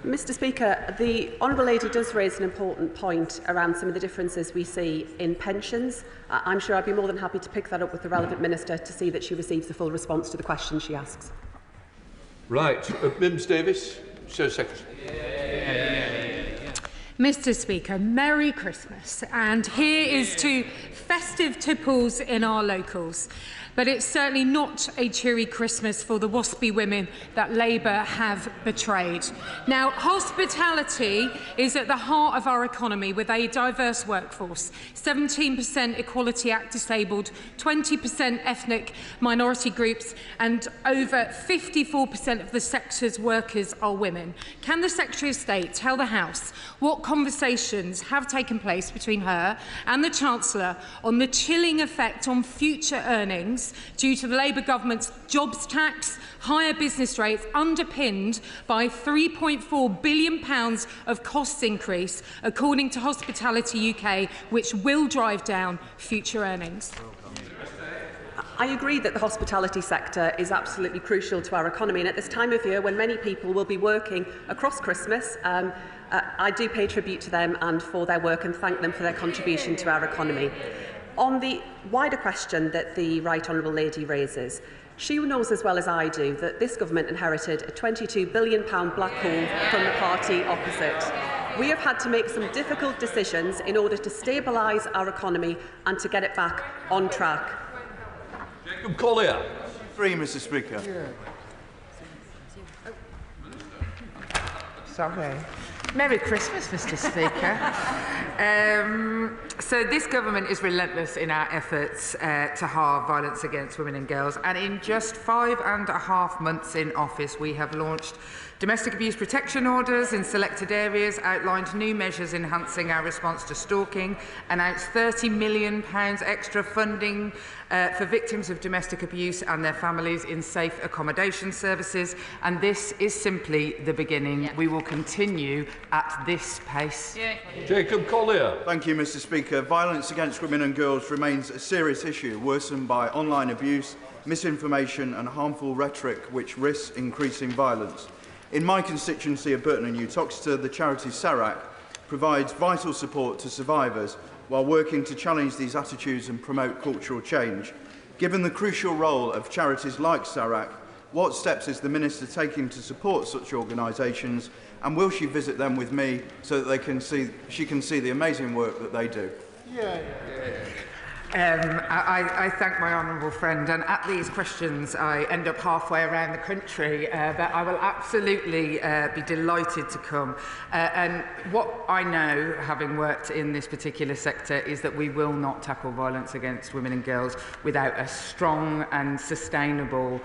Mr Speaker, the Honourable Lady does raise an important point around some of the differences we see in pensions. I'm sure I'd be more than happy to pick that up with the relevant Minister to see that she receives the full response to the question she asks. Right. Ms Davis, Shadow Secretary. Mr Speaker, Merry Christmas, and here is to festive tipples in our locals. But it's certainly not a cheery Christmas for the Waspi women that Labour have betrayed. Now, hospitality is at the heart of our economy with a diverse workforce, 17% Equality Act disabled, 20% ethnic minority groups, and over 54% of the sector's workers are women. Can the Secretary of State tell the House what conversations have taken place between her and the Chancellor on the chilling effect on future earnings due to the Labour government's jobs tax, higher business rates underpinned by £3.4 billion of costs increase, according to Hospitality UK, which will drive down future earnings? I agree that the hospitality sector is absolutely crucial to our economy, and at this time of year when many people will be working across Christmas, I do pay tribute to them and for their work and thank them for their contribution to our economy. On the wider question that the Right Honourable Lady raises, she knows as well as I do that this government inherited a £22 billion black hole from the party opposite. We have had to make some difficult decisions in order to stabilise our economy and to get it back on track. Jacob Collier. Mr Speaker. Sorry. Merry Christmas, Mr Speaker. So this government is relentless in our efforts to halve violence against women and girls, and in just 5.5 months in office we have launched domestic abuse protection orders in selected areas, outlined new measures enhancing our response to stalking, announced £30 million extra funding for victims of domestic abuse and their families in safe accommodation services, and this is simply the beginning. Yeah. We will continue at this pace. Yeah. Jacob Collier. Thank you, Mr Speaker. Violence against women and girls remains a serious issue, worsened by online abuse, misinformation and harmful rhetoric which risks increasing violence. In my constituency of Burton and Uttoxeter, the charity SARAC provides vital support to survivors while working to challenge these attitudes and promote cultural change. Given the crucial role of charities like SARAC, what steps is the Minister taking to support such organisations, and will she visit them with me so that she can see the amazing work that they do? I thank my honourable friend, and at these questions I end up halfway around the country, but I will absolutely be delighted to come. And what I know, having worked in this particular sector, is that we will not tackle violence against women and girls without a strong and sustainable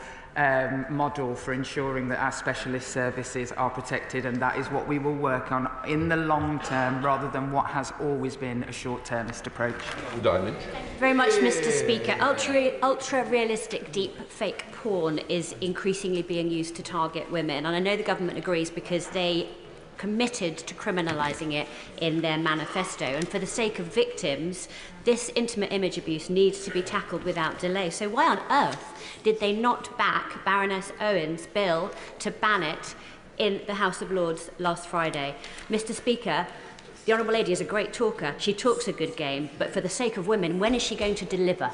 model for ensuring that our specialist services are protected, and that is what we will work on in the long term rather than what has always been a short-termist approach. Diamond. Very much, Mr Speaker. Ultra-realistic deep fake porn is increasingly being used to target women, and I know the government agrees because they committed to criminalising it in their manifesto, and for the sake of victims this intimate image abuse needs to be tackled without delay. So why on earth did they not back Baroness Owen's bill to ban it in the House of Lords last Friday? Mr Speaker, the Honourable Lady is a great talker. She talks a good game, but for the sake of women, when is she going to deliver?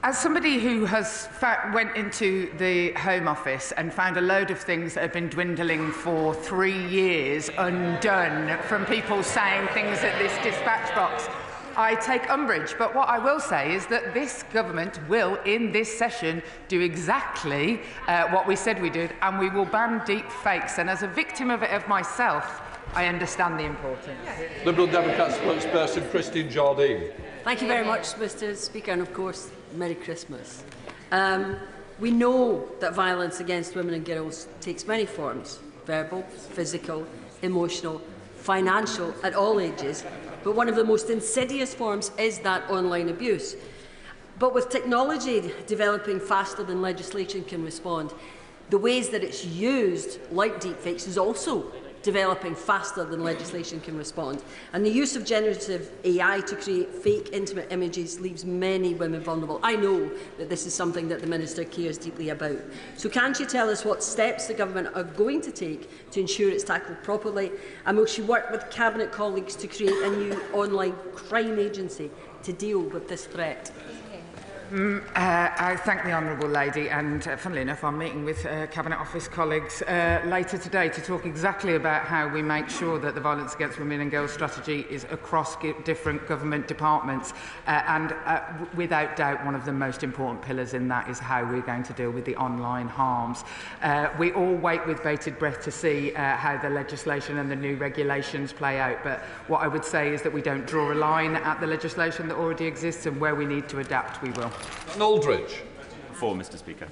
As somebody who has went into the Home Office and found a load of things that have been dwindling for 3 years undone from people saying things at this dispatch box, I take umbrage. But what I will say is that this government will, in this session, do exactly what we said we did, and we will ban deep fakes. And as a victim of it myself, I understand the importance. Liberal Democrat spokesperson Christine Jardine. Thank you very much, Mr Speaker, and of course, Merry Christmas. We know that violence against women and girls takes many forms: verbal, physical, emotional, financial, at all ages. But one of the most insidious forms is that online abuse. But with technology developing faster than legislation can respond, the ways that it's used, like deepfakes, is also developing faster than legislation can respond. And the use of generative AI to create fake intimate images leaves many women vulnerable. I know that this is something that the Minister cares deeply about. So can she tell us what steps the Government are going to take to ensure it's tackled properly? And will she work with Cabinet colleagues to create a new online crime agency to deal with this threat? I thank the honourable lady, and funnily enough, I'm meeting with Cabinet Office colleagues later today to talk exactly about how we make sure that the violence against women and girls strategy is across different government departments, and without doubt one of the most important pillars in that is how we're going to deal with the online harms. We all wait with bated breath to see how the legislation and the new regulations play out, but what I would say is that we don't draw a line at the legislation that already exists, and where we need to adapt we will. Aldridge. For Mr. Speaker.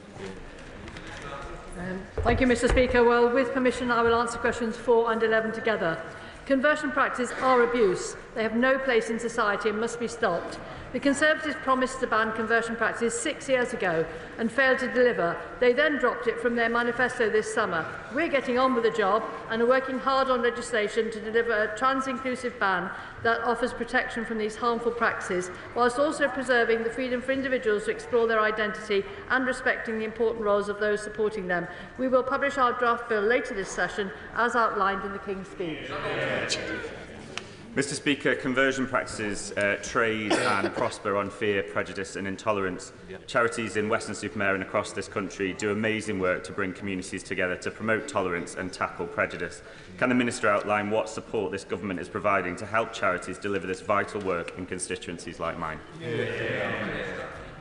Thank you, Mr. Speaker. Well, with permission, I will answer questions 4 and 11 together. Conversion practices are abuse. They have no place in society and must be stopped. The Conservatives promised to ban conversion practices 6 years ago and failed to deliver. They then dropped it from their manifesto this summer. We're getting on with the job and are working hard on legislation to deliver a trans-inclusive ban that offers protection from these harmful practices, whilst also preserving the freedom for individuals to explore their identity and respecting the important roles of those supporting them. We will publish our draft bill later this session, as outlined in the King's Speech. Mr. Speaker, conversion practices trade and prosper on fear, prejudice and intolerance. Charities in Weston-super-Mare and across this country do amazing work to bring communities together to promote tolerance and tackle prejudice. Can the Minister outline what support this government is providing to help charities deliver this vital work in constituencies like mine?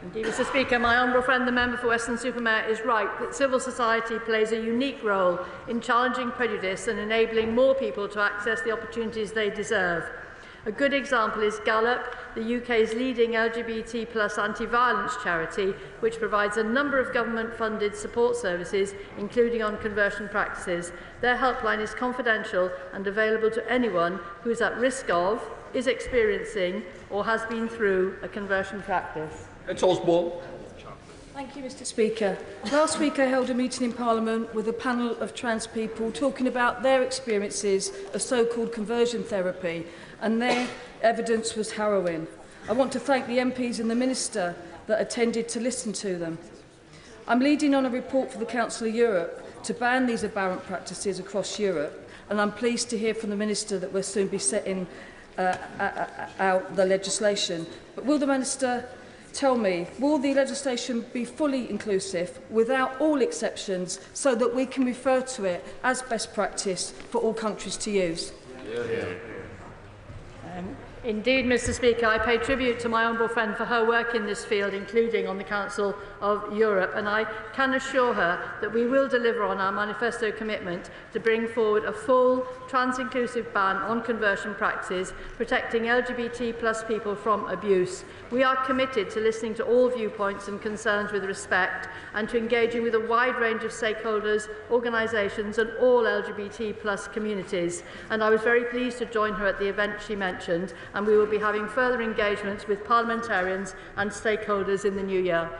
Indeed, Mr. Speaker, my honourable friend, the member for Weston-super-Mare, is right that civil society plays a unique role in challenging prejudice and enabling more people to access the opportunities they deserve. A good example is Gallup, the UK's leading LGBT+ anti-violence charity, which provides a number of government-funded support services, including on conversion practices. Their helpline is confidential and available to anyone who is at risk of, is experiencing, or has been through a conversion practice. It's Osborne. Thank you, Mr. Speaker. Last week I held a meeting in Parliament with a panel of trans people talking about their experiences of so-called conversion therapy, and their evidence was harrowing. I want to thank the MPs and the Minister that attended to listen to them. I'm leading on a report for the Council of Europe to ban these aberrant practices across Europe, and I'm pleased to hear from the Minister that we'll soon be setting out the legislation. But will the Minister tell me, will the legislation be fully inclusive without all exceptions so that we can refer to it as best practice for all countries to use? Indeed, Mr. Speaker, I pay tribute to my honourable friend for her work in this field, including on the Council of Europe, and I can assure her that we will deliver on our manifesto commitment to bring forward a full trans-inclusive ban on conversion practices, protecting LGBT+ people from abuse. We are committed to listening to all viewpoints and concerns with respect and to engaging with a wide range of stakeholders, organisations and all LGBT+ communities. And I was very pleased to join her at the event she mentioned, and we will be having further engagements with parliamentarians and stakeholders in the new year.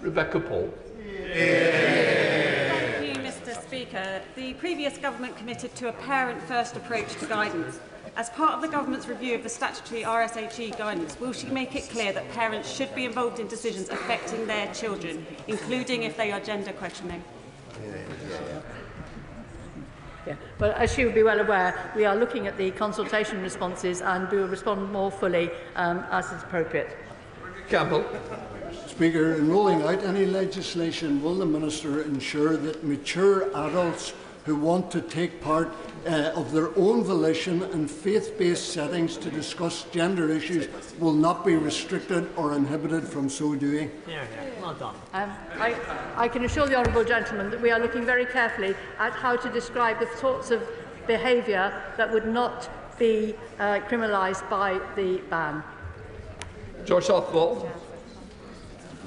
Rebecca Paul. Thank you, Mr. Speaker. The previous government committed to a parent-first approach to guidance. As part of the government's review of the statutory RSHE guidance, will she make it clear that parents should be involved in decisions affecting their children, including if they are gender questioning? Yeah. Well, as she will be well aware, we are looking at the consultation responses and we will respond more fully as is appropriate. Campbell. Speaker, in rolling out any legislation, will the Minister ensure that mature adults who want to take part of their own volition in faith-based settings to discuss gender issues will not be restricted or inhibited from so doing? Well done. I can assure the honourable gentleman that we are looking very carefully at how to describe the sorts of behaviour that would not be criminalised by the ban. George Southwell.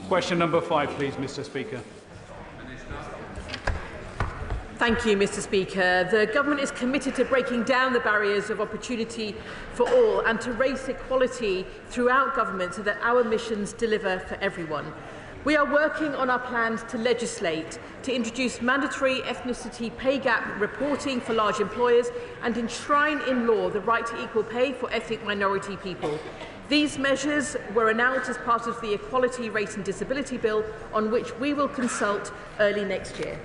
Question number 5, please, Mr. Speaker. Thank you, Mr. Speaker. The Government is committed to breaking down the barriers of opportunity for all and to race equality throughout government so that our missions deliver for everyone. We are working on our plans to legislate to introduce mandatory ethnicity pay gap reporting for large employers and enshrine in law the right to equal pay for ethnic minority people. These measures were announced as part of the Equality, Race and Disability Bill, on which we will consult early next year.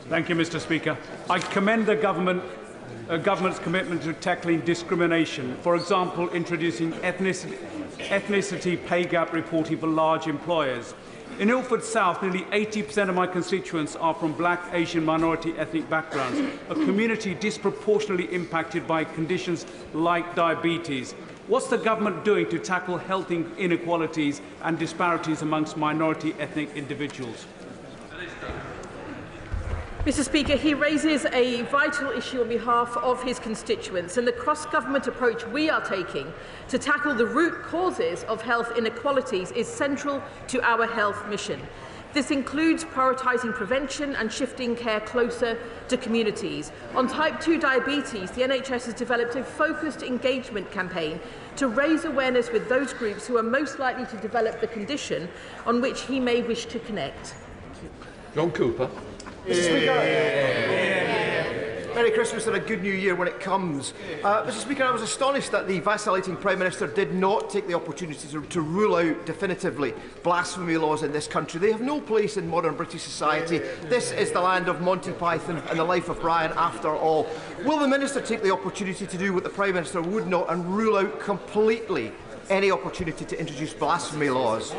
Thank you, Mr. Speaker. I commend the government's commitment to tackling discrimination, for example, introducing ethnicity pay gap reporting for large employers. In Ilford South, nearly 80% of my constituents are from black, Asian, minority ethnic backgrounds, a community disproportionately impacted by conditions like diabetes. What's the government doing to tackle health inequalities and disparities amongst minority ethnic individuals? Mr. Speaker, he raises a vital issue on behalf of his constituents, and the cross-government approach we are taking to tackle the root causes of health inequalities is central to our health mission. This includes prioritising prevention and shifting care closer to communities. On type 2 diabetes, the NHS has developed a focused engagement campaign to raise awareness with those groups who are most likely to develop the condition on which he may wish to connect. John Cooper. Mr. Speaker, Merry Christmas and a good New Year when it comes. Mr. Speaker, I was astonished that the vacillating Prime Minister did not take the opportunity to rule out definitively blasphemy laws in this country. They have no place in modern British society. This is the land of Monty Python and the life of Brian after all. Will the Minister take the opportunity to do what the Prime Minister would not and rule out completely any opportunity to introduce blasphemy laws?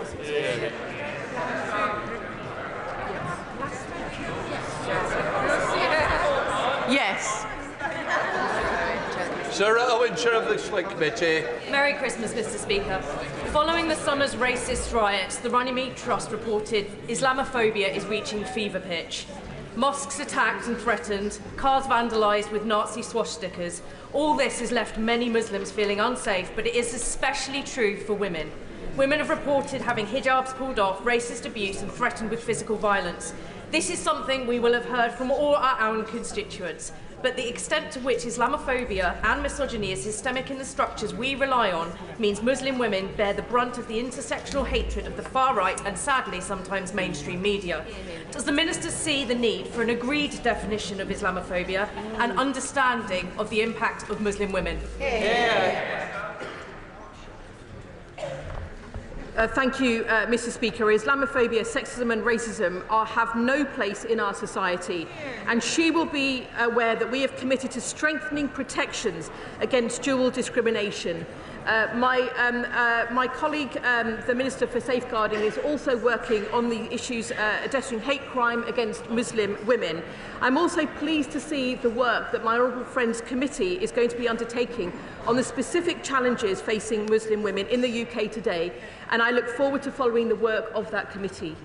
Yes. Sarah Owen, Chair of the Select Committee. Merry Christmas, Mr. Speaker. Following the summer's racist riots, the Runnymede Trust reported Islamophobia is reaching fever pitch. Mosques attacked and threatened, cars vandalised with Nazi swastikas. All this has left many Muslims feeling unsafe, but it is especially true for women. Women have reported having hijabs pulled off, racist abuse and threatened with physical violence. This is something we will have heard from all our own constituents, but the extent to which Islamophobia and misogyny is systemic in the structures we rely on means Muslim women bear the brunt of the intersectional hatred of the far right and, sadly, sometimes mainstream media. Does the Minister see the need for an agreed definition of Islamophobia and understanding of the impact of Muslim women? Thank you, Mr. Speaker. Islamophobia, sexism and racism have no place in our society, and she will be aware that we have committed to strengthening protections against dual discrimination. My colleague, the Minister for Safeguarding, is also working on the issues addressing hate crime against Muslim women. I'm also pleased to see the work that my Honourable Friends Committee is going to be undertaking on the specific challenges facing Muslim women in the UK today, and I look forward to following the work of that committee.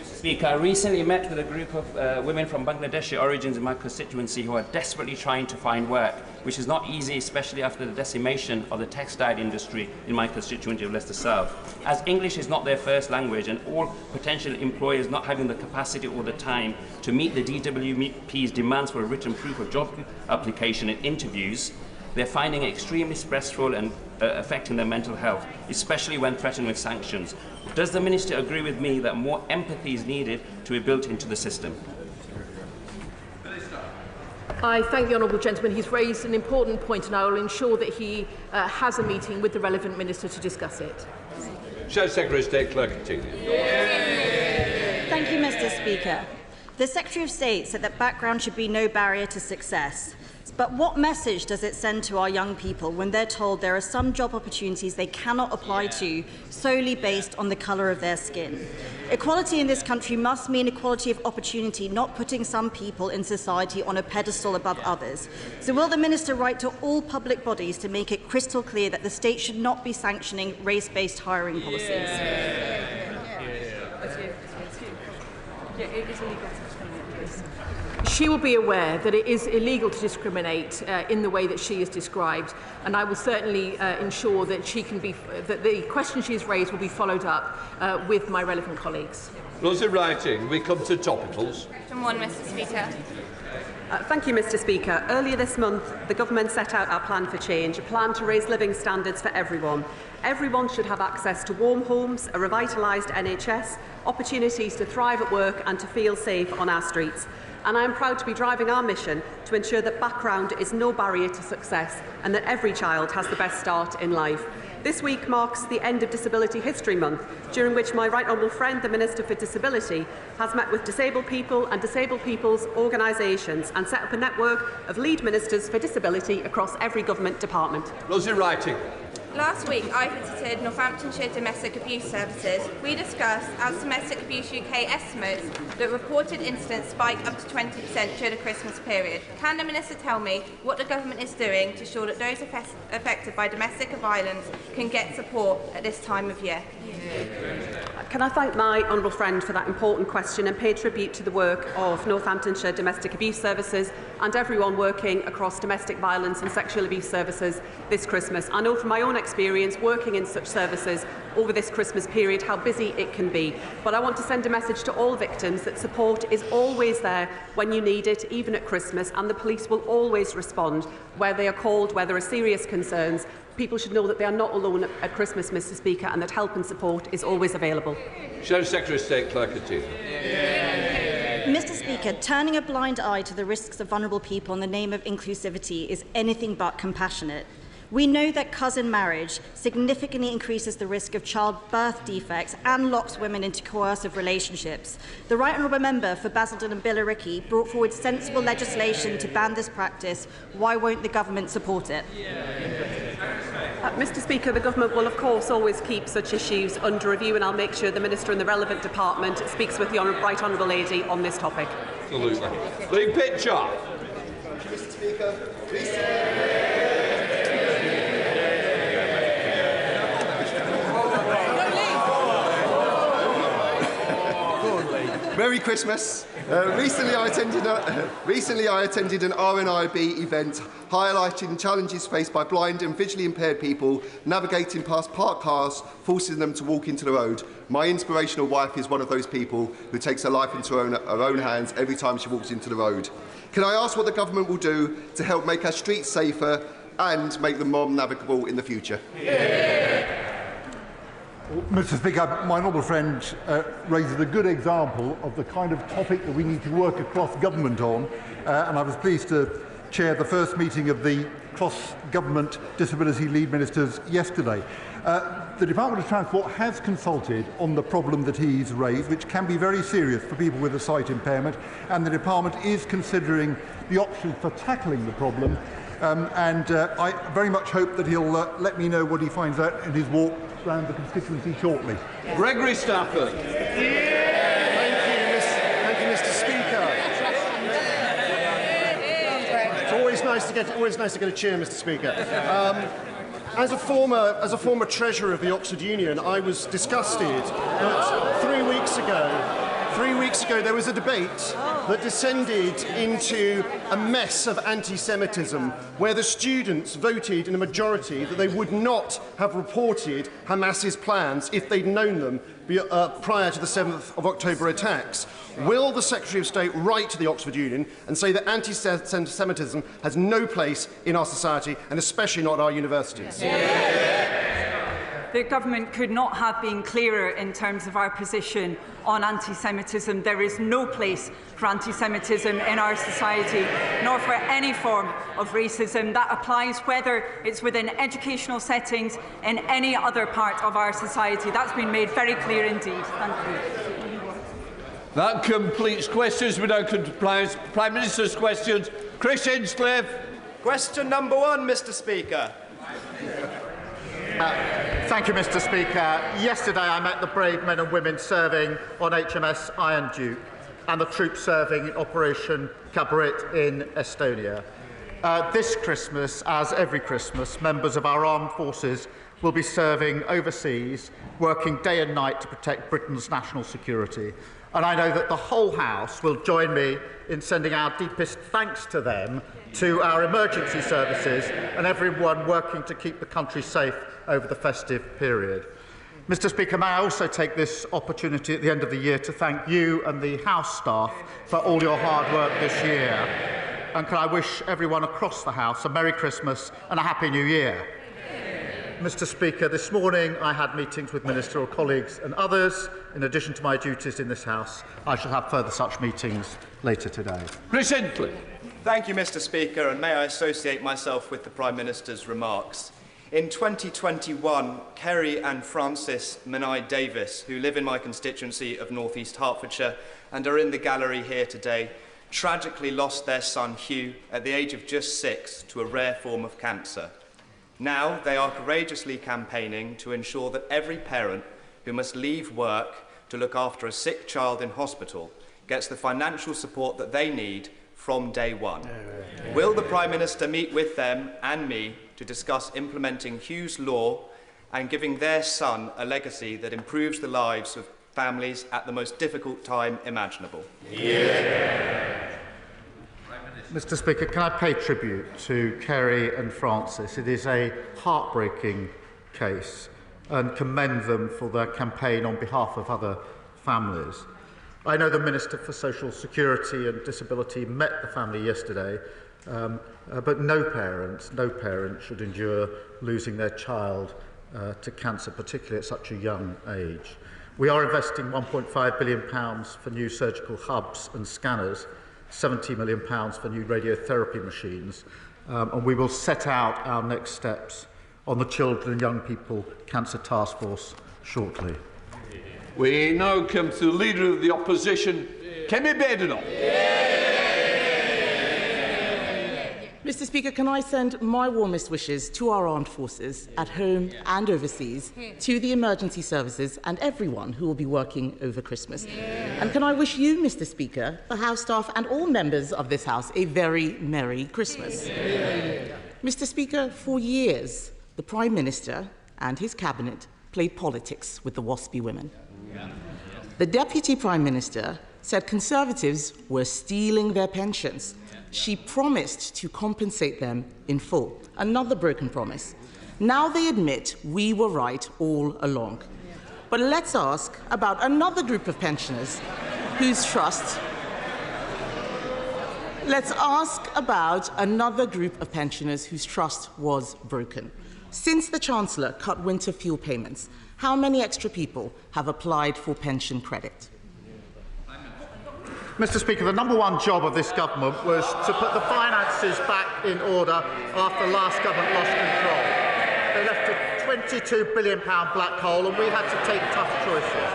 Speaker, I recently met with a group of women from Bangladeshi origins in my constituency who are desperately trying to find work, which is not easy, especially after the decimation of the textile industry in my constituency of Leicester South. As English is not their first language and all potential employers not having the capacity or the time to meet the DWP's demands for a written proof of job application and interviews, they're finding it extremely stressful and affecting their mental health, especially when threatened with sanctions. Does the Minister agree with me that more empathy is needed to be built into the system? I thank the honourable gentleman. He's raised an important point, and I will ensure that he has a meeting with the relevant minister to discuss it. Shadow Secretary of State Clerk continue. Thank you, Mr. Speaker. The Secretary of State said that background should be no barrier to success. But what message does it send to our young people when they're told there are some job opportunities they cannot apply to solely based on the colour of their skin? Equality in this country must mean equality of opportunity, not putting some people in society on a pedestal above others. So will the Minister write to all public bodies to make it crystal clear that the state should not be sanctioning race-based hiring policies? She will be aware that it is illegal to discriminate in the way that she is described, and I will certainly ensure that that the question she has raised will be followed up with my relevant colleagues. Those in writing, we come to topicals. Question 1, Mr. Speaker. Thank you, Mr Speaker. Earlier this month, the Government set out our plan for change, a plan to raise living standards for everyone. Everyone should have access to warm homes, a revitalised NHS, opportunities to thrive at work and to feel safe on our streets. And I am proud to be driving our mission to ensure that background is no barrier to success and that every child has the best start in life. This week marks the end of Disability History Month, during which my right honourable friend, the Minister for Disability, has met with disabled people and disabled people's organisations and set up a network of lead ministers for disability across every government department. Rosie Writing. Last week, I visited Northamptonshire Domestic Abuse Services. We discussed, as Domestic Abuse UK estimates, that reported incidents spiked up to 20% during the Christmas period. Can the Minister tell me what the Government is doing to ensure that those affected by domestic violence can get support at this time of year? Can I thank my honourable friend for that important question and pay tribute to the work of Northamptonshire Domestic Abuse Services and everyone working across domestic violence and sexual abuse services this Christmas. I know from my own experience working in such services over this Christmas period how busy it can be. But I want to send a message to all victims that support is always there when you need it, even at Christmas, and the police will always respond where they are called, where there are serious concerns. People should know that they are not alone at Christmas, Mr Speaker, and that help and support is always available. Shadow Secretary of State Clerk Atiba. Mr Speaker, turning a blind eye to the risks of vulnerable people in the name of inclusivity is anything but compassionate. We know that cousin marriage significantly increases the risk of childbirth defects and locks women into coercive relationships. The Right Honourable Member for Basildon and Billericay brought forward sensible legislation to ban this practice. Why won't the Government support it? Mr Speaker, the Government will of course always keep such issues under review, and I'll make sure the Minister in the relevant department speaks with the Right Honourable Lady on this topic. Absolutely. Lee Pitcher. Thank you, Mr Speaker. Merry Christmas. Recently I attended an RNIB event highlighting challenges faced by blind and visually impaired people navigating past parked cars, forcing them to walk into the road. My inspirational wife is one of those people who takes her life into her own hands every time she walks into the road. Can I ask what the Government will do to help make our streets safer and make them more navigable in the future? Mr Speaker, my honourable friend raises a good example of the kind of topic that we need to work across government on, and I was pleased to chair the first meeting of the cross-government disability lead ministers yesterday. The Department of Transport has consulted on the problem that he's raised, which can be very serious for people with a sight impairment, and the Department is considering the options for tackling the problem, and I very much hope that he'll let me know what he finds out in his walk around the constituency shortly. Gregory Stafford. Thank you, Mr Speaker. It's always nice to get a cheer, Mr Speaker. As a former treasurer of the Oxford Union, I was disgusted that 3 weeks ago there was a debate that descended into a mess of anti-Semitism, where the students voted in a majority that they would not have reported Hamas's plans if they'd known them prior to the 7th of October attacks. Will the Secretary of State write to the Oxford Union and say that anti-Semitism has no place in our society, and especially not our universities? The Government could not have been clearer in terms of our position on anti-Semitism. There is no place for anti-Semitism in our society, nor for any form of racism. That applies whether it's within educational settings in any other part of our society. That's been made very clear indeed. Thank you. That completes questions. We now come to Prime Minister's questions. Chris Hinchcliffe. Question number 1, Mr Speaker. Thank you, Mr Speaker. Yesterday I met the brave men and women serving on HMS Iron Duke and the troops serving in Operation Kabaret in Estonia. This Christmas, as every Christmas, members of our armed forces will be serving overseas, working day and night to protect Britain's national security. And I know that the whole House will join me in sending our deepest thanks to them, to our emergency services and everyone working to keep the country safe over the festive period. Mr Speaker, may I also take this opportunity at the end of the year to thank you and the House staff for all your hard work this year. And can I wish everyone across the House a Merry Christmas and a Happy New Year. Mr. Speaker, this morning I had meetings with ministerial colleagues and others. In addition to my duties in this House, I shall have further such meetings later today. Presently. Thank you, Mr. Speaker, and may I associate myself with the Prime Minister's remarks. In 2021, Kerry and Francis Menai-Davis, who live in my constituency of North East Hertfordshire and are in the gallery here today, tragically lost their son Hugh at the age of just 6 to a rare form of cancer. Now they are courageously campaigning to ensure that every parent who must leave work to look after a sick child in hospital gets the financial support that they need from day one. Will the Prime Minister meet with them and me to discuss implementing Hugh's law and giving their son a legacy that improves the lives of families at the most difficult time imaginable? Yeah. Mr. Speaker, can I pay tribute to Kerry and Francis? It is a heartbreaking case and commend them for their campaign on behalf of other families. I know the Minister for Social Security and Disability met the family yesterday, but no parent should endure losing their child to cancer, particularly at such a young age. We are investing £1.5 billion for new surgical hubs and scanners, £70 million for new radiotherapy machines, and we will set out our next steps on the Children and Young People Cancer Task Force shortly. We now come to the Leader of the Opposition, Badenoch. Mr. Speaker, can I send my warmest wishes to our armed forces at home and overseas, to the emergency services and everyone who will be working over Christmas. And can I wish you, Mr. Speaker, the House staff and all members of this House a very Merry Christmas. Mr. Speaker, for years, the Prime Minister and his cabinet played politics with the Waspi women. The Deputy Prime Minister said Conservatives were stealing their pensions. She promised to compensate them in full. Another broken promise. Now they admit we were right all along. But let's ask about another group of pensioners whose trust... Let's ask about another group of pensioners whose trust was broken. Since the Chancellor cut winter fuel payments, how many extra people have applied for pension credit? Mr. Speaker, the number one job of this government was to put the finances back in order after the last government lost control. They left a £22 billion black hole and we had to take tough choices.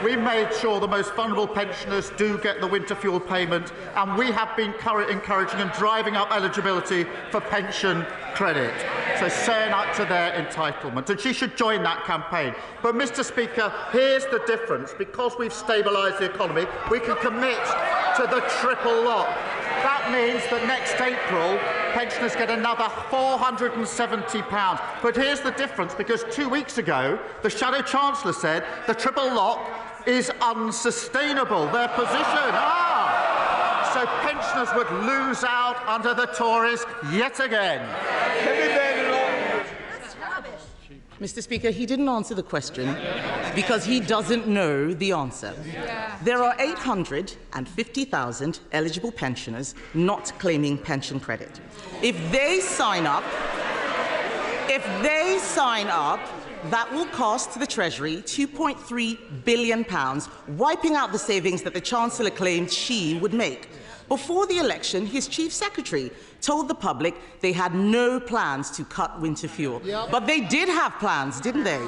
We made sure the most vulnerable pensioners do get the winter fuel payment, and we have been encouraging and driving up eligibility for pension credit, so saying up to their entitlement. And she should join that campaign. But, Mr. Speaker, here's the difference. Because we've stabilised the economy, we can commit to the triple lock. That means that next April, pensioners get another £470. But here's the difference, because 2 weeks ago, the Shadow Chancellor said the triple lock is unsustainable, their position. So pensioners would lose out under the Tories yet again. Mr. Speaker, he didn't answer the question because he doesn't know the answer. There are 850,000 eligible pensioners not claiming pension credit. If they sign up, that will cost the Treasury £2.3 billion, wiping out the savings that the Chancellor claimed she would make. Before the election, his Chief Secretary told the public they had no plans to cut winter fuel. But they did have plans, didn't they?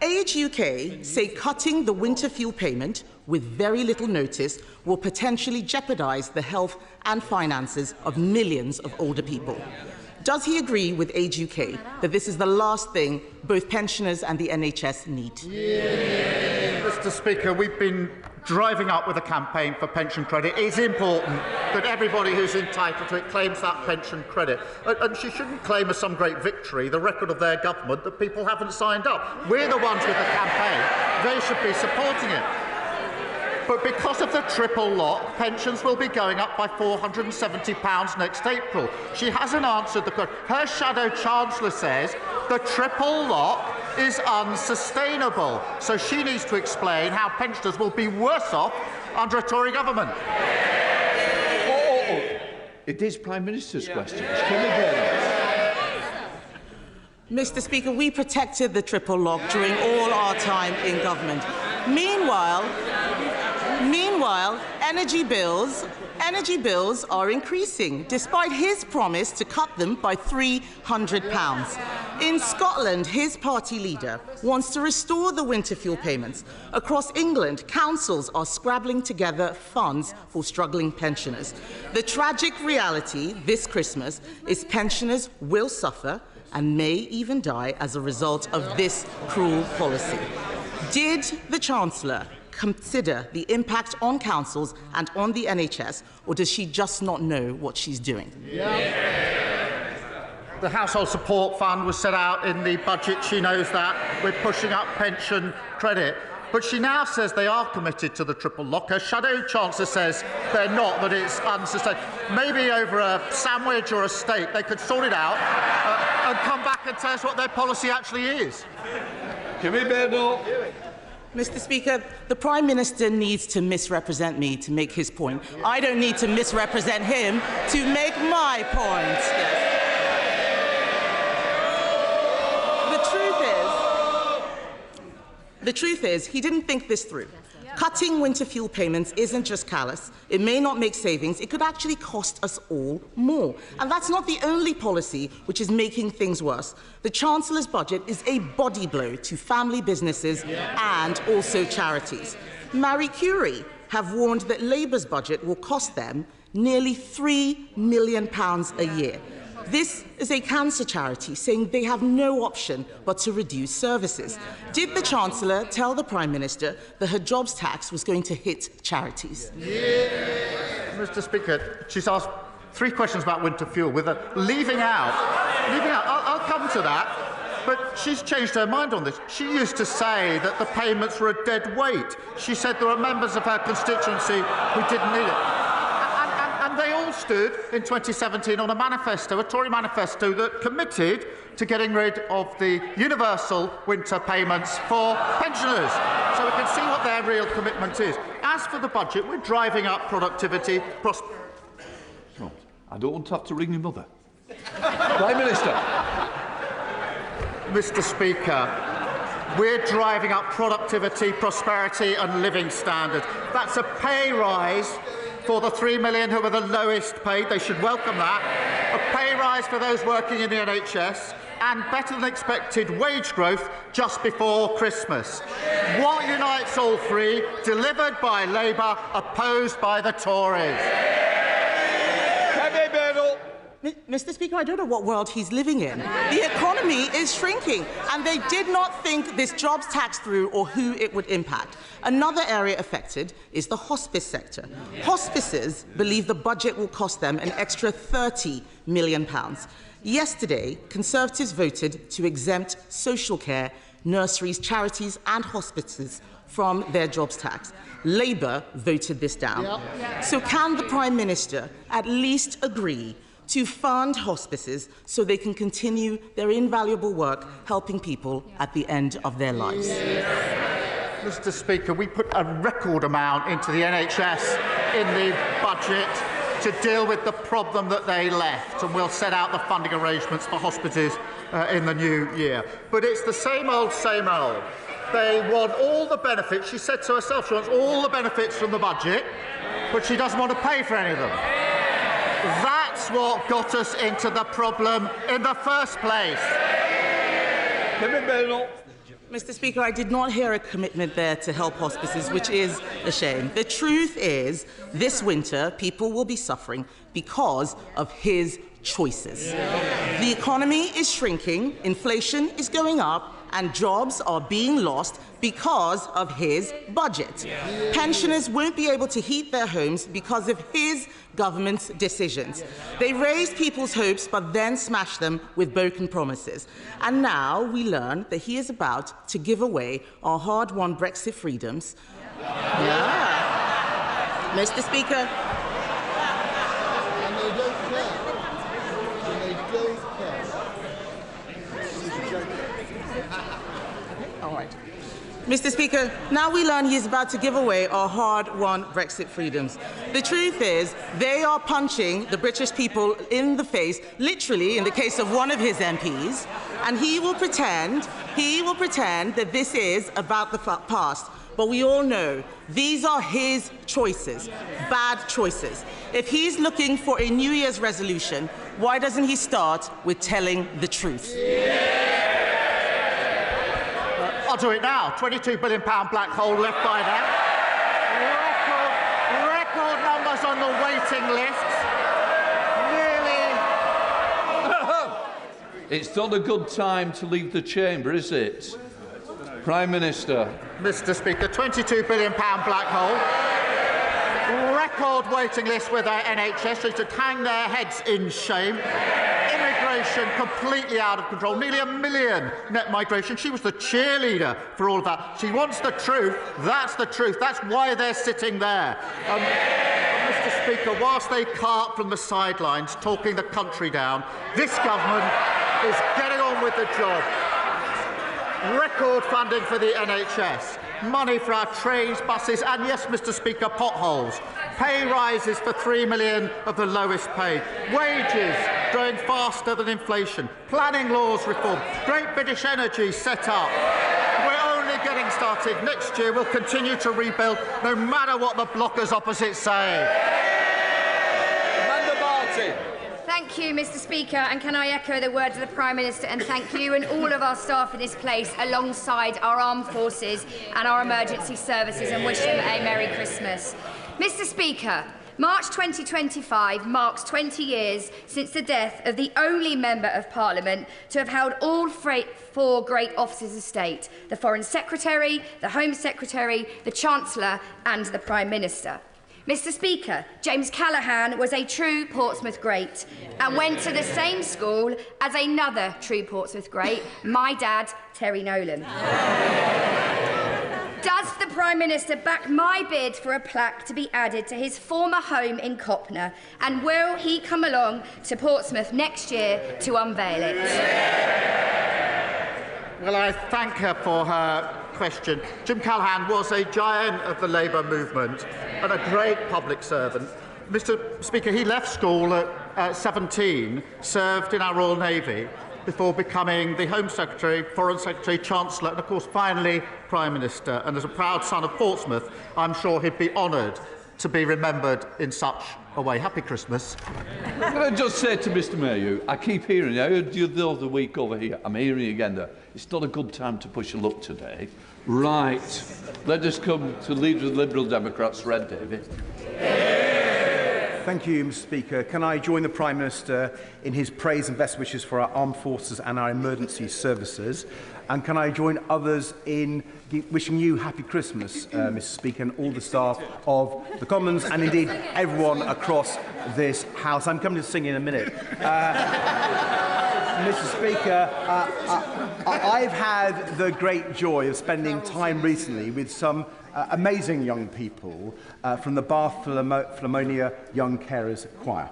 Age UK say cutting the winter fuel payment with very little notice will potentially jeopardise the health and finances of millions of older people. Does he agree with Age UK that this is the last thing both pensioners and the NHS need? Mr. Speaker, we've been driving up with a campaign for pension credit. It's important that everybody who's entitled to it claims that pension credit. And she shouldn't claim as some great victory the record of their government that people haven't signed up. We're the ones with the campaign. They should be supporting it. But because of the triple lock, pensions will be going up by £470 next April. She hasn't answered the question. Her Shadow Chancellor says the triple lock is unsustainable. So she needs to explain how pensioners will be worse off under a Tory government. It is Prime Minister's questions. Mr. Speaker, we protected the triple lock during all our time in government. Meanwhile, energy bills are increasing, despite his promise to cut them by £300. In Scotland, his party leader wants to restore the winter fuel payments. Across England, councils are scrabbling together funds for struggling pensioners. The tragic reality this Christmas is pensioners will suffer and may even die as a result of this cruel policy. Did the Chancellor consider the impact on councils and on the NHS, or does she just not know what she's doing? The Household Support Fund was set out in the budget. She knows that. We're pushing up pension credit. But she now says they are committed to the triple lock. Her shadow chancellor says they're not, that it's unsustainable. Maybe over a sandwich or a steak they could sort it out and come back and tell us what their policy actually is. Mr. Speaker, the Prime Minister needs to misrepresent me to make his point. I don't need to misrepresent him to make my point. Yes. The truth is, he didn't think this through. Cutting winter fuel payments isn't just callous. It may not make savings. It could actually cost us all more. And that's not the only policy which is making things worse. The Chancellor's budget is a body blow to family businesses and also charities. Marie Curie have warned that Labour's budget will cost them nearly £3 million a year. This is a cancer charity saying they have no option but to reduce services. Did the Chancellor tell the Prime Minister that her jobs tax was going to hit charities? Mr. Speaker, she's asked 3 questions about winter fuel with a leaving out. I'll come to that. But she's changed her mind on this. She used to say that the payments were a dead weight. She said there were members of her constituency who didn't need it. And they all stood in 2017 on a manifesto, a Tory manifesto, that committed to getting rid of the universal winter payments for pensioners. So we can see what their real commitment is. As for the budget, we're driving up productivity. I don't want to have to ring your mother. Prime Minister. Mr. Speaker, we're driving up productivity, prosperity and living standards. That's a pay rise for the 3 million who are the lowest paid. They should welcome that. A pay rise for those working in the NHS and better than expected wage growth just before Christmas. What unites all three? Delivered by Labour, opposed by the Tories. Mr. Speaker, I don't know what world he's living in. The economy is shrinking, and they did not think this jobs tax through or who it would impact. Another area affected is the hospice sector. Hospices believe the budget will cost them an extra £30 million. Yesterday, Conservatives voted to exempt social care, nurseries, charities and hospices from their jobs tax. Labour voted this down. So can the Prime Minister at least agree to fund hospices so they can continue their invaluable work helping people at the end of their lives? Mr. Speaker, we put a record amount into the NHS in the budget to deal with the problem that they left, and we'll set out the funding arrangements for hospices in the new year. But it's the same old, same old. They want all the benefits. She said to herself she wants all the benefits from the budget, but she doesn't want to pay for any of them. That's what got us into the problem in the first place. Mr. Speaker, I did not hear a commitment there to help hospices, which is a shame. The truth is, this winter, people will be suffering because of his choices. The economy is shrinking, inflation is going up, and jobs are being lost because of his budget. Pensioners won't be able to heat their homes because of his government's decisions. They raised people's hopes but then smashed them with broken promises. And now we learn that he is about to give away our hard-won Brexit freedoms. Mr. Speaker, Mr. Speaker, now we learn he is about to give away our hard-won Brexit freedoms. The truth is, they are punching the British people in the face, literally in the case of one of his MPs, and he will pretend that this is about the past. But we all know these are his choices, bad choices. If he's looking for a New Year's resolution, why doesn't he start with telling the truth? I'll do it now. £22 billion black hole left by now. Record numbers on the waiting lists. Nearly. It's not a good time to leave the chamber, is it? Prime Minister. Mr. Speaker, £22 billion black hole. Record waiting list with our NHS. They should hang their heads in shame. Immigration completely out of control. Nearly 1 million net migration. She was the cheerleader for all of that. She wants the truth. That's the truth. That's why they're sitting there. Mr. Speaker, whilst they cart from the sidelines, talking the country down, this government is getting on with the job. Record funding for the NHS, money for our trains, buses, and yes, Mr. Speaker, potholes. Pay rises for 3 million of the lowest paid. Wages growing faster than inflation. Planning laws reform. Great British Energy set up. We're only getting started. Next year we'll continue to rebuild, no matter what the blockers opposite say. Thank you, Mr. Speaker, and can I echo the words of the Prime Minister and thank you and all of our staff in this place alongside our armed forces and our emergency services and wish them a Merry Christmas. Mr. Speaker, March 2025 marks 20 years since the death of the only Member of Parliament to have held all four great offices of state, the Foreign Secretary, the Home Secretary, the Chancellor and the Prime Minister. Mr. Speaker, James Callaghan was a true Portsmouth great and went to the same school as another true Portsmouth great, my dad, Terry Nolan. Does the Prime Minister back my bid for a plaque to be added to his former home in Copner, and will he come along to Portsmouth next year to unveil it? Well, I thank her for her question. Jim Callaghan was a giant of the Labour movement and a great public servant. Mr. Speaker, he left school at 17, served in our Royal Navy before becoming the Home Secretary, Foreign Secretary, Chancellor and, of course, finally Prime Minister. And as a proud son of Portsmouth, I'm sure he'd be honoured to be remembered in such a way. Happy Christmas. Can I just say to Mr. Mayhew, I keep hearing, I heard you the other week over here, I'm hearing again that it's not a good time to push a luck today. Right, let us come to Leader of the Liberal Democrats, Red David. Thank you, Mr. Speaker. Can I join the Prime Minister in his praise and best wishes for our armed forces and our emergency services? And can I join others in wishing you happy Christmas, Mr. Speaker, and all the staff of the Commons, and indeed everyone across this House. I'm coming to sing in a minute. Mr. Speaker, I've had the great joy of spending time recently with some amazing young people from the Bath Philharmonia Young Carers Choir.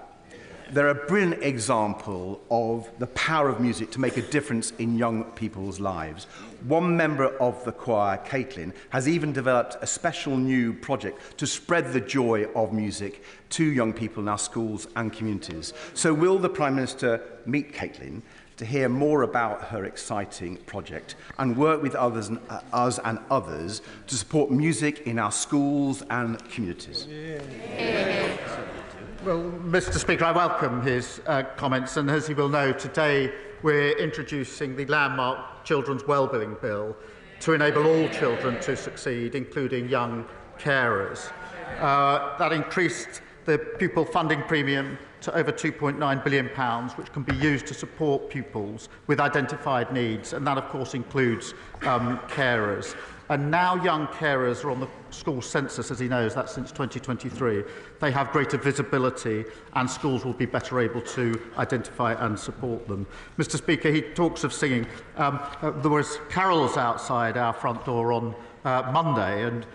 They're a brilliant example of the power of music to make a difference in young people's lives. One member of the choir, Caitlin, has even developed a special new project to spread the joy of music to young people in our schools and communities. So will the Prime Minister meet Caitlin to hear more about her exciting project and work with us and others to support music in our schools and communities? Well, Mr. Speaker, I welcome his comments, and as you will know, today we're introducing the landmark Children's Wellbeing Bill to enable all children to succeed, including young carers. That increased the pupil funding premium to over £2.9 billion, which can be used to support pupils with identified needs, and that, of course, includes carers. And now young carers are on the school census, as he knows, that's since 2023. They have greater visibility and schools will be better able to identify and support them. Mr. Speaker, he talks of singing. There was carols outside our front door on Monday, and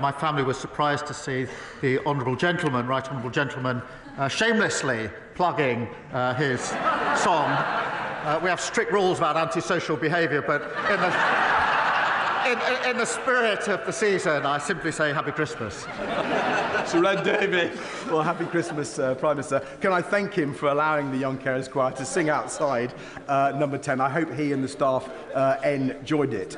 my family was surprised to see the Honourable Gentleman, Right Honourable Gentleman, shamelessly plugging his song. We have strict rules about antisocial behaviour, but In the spirit of the season, I simply say Happy Christmas. Sir Ed Davey. Well, Happy Christmas, Prime Minister. Can I thank him for allowing the Young Carers Choir to sing outside number 10. I hope he and the staff enjoyed it.